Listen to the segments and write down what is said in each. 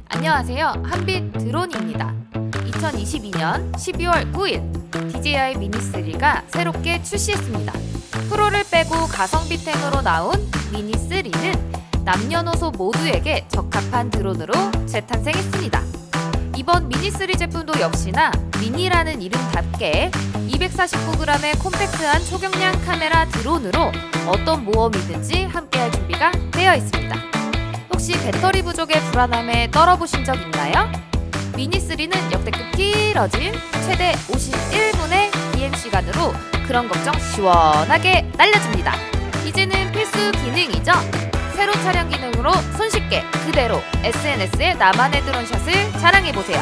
안녕하세요. 한빛드론입니다. 2022년 12월 9일 DJI 미니3가 새롭게 출시했습니다. 프로를 빼고 가성비 템으로 나온 미니3는 남녀노소 모두에게 적합한 드론으로 재탄생했습니다. 이번 미니3 제품도 역시나 미니라는 이름답게 249g의 콤팩트한 초경량 카메라 드론으로 어떤 모험이든지 함께할 준비가 되어 있습니다. 혹시 배터리 부족의 불안함에 떨어보신 적 있나요? 미니3는 역대급 길어진 최대 51분의 비행시간으로 그런 걱정 시원하게 날려줍니다. 이제는 필수 기능이죠. 세로 촬영 기능으로 손쉽게 그대로 SNS에 나만의 드론샷을 자랑해보세요.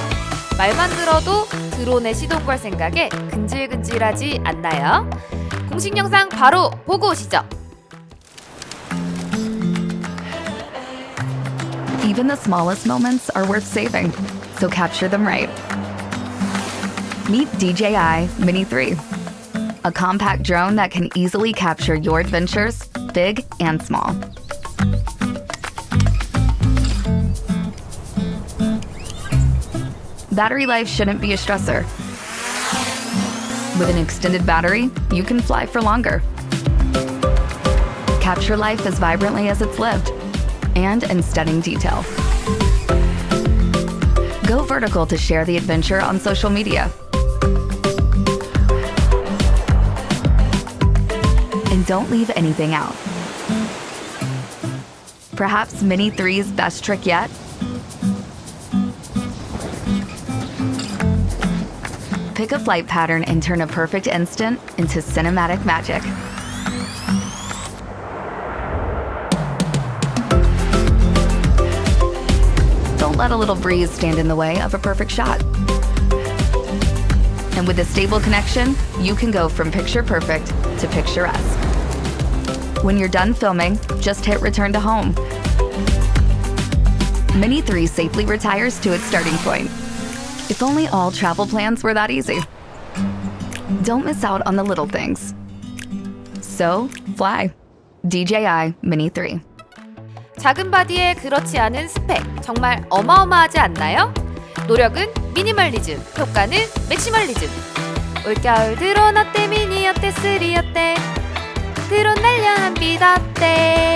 말만 들어도 드론의 시동 걸 생각에 근질근질하지 않나요? 공식 영상 바로 보고 오시죠. Even the smallest moments are worth saving, so capture them right. Meet DJI MINI 3, a compact drone that can easily capture your adventures, big and small. Battery life shouldn't be a stressor. With an extended battery, you can fly for longer. Capture life as vibrantly as it's lived, and in stunning detail. Go vertical to share the adventure on social media. And don't leave anything out. Perhaps Mini 3's best trick yet? Pick a flight pattern and turn a perfect instant into cinematic magic. Don't let a little breeze stand in the way of a perfect shot. And with a stable connection, you can go from picture perfect to picturesque. When you're done filming, just hit return to home. Mini 3 safely retires to its starting point. If only all travel plans were that easy. Don't miss out on the little things. So, fly. DJI MINI 3. 작은 바디에 그렇지 않은 스펙, 정말 어마어마하지 않나요? 노력은 미니멀리즘, 효과는 맥시멀리즘. 올겨울 드론어때 미니어때 쓰리어때 드론날려 한빛드론어때.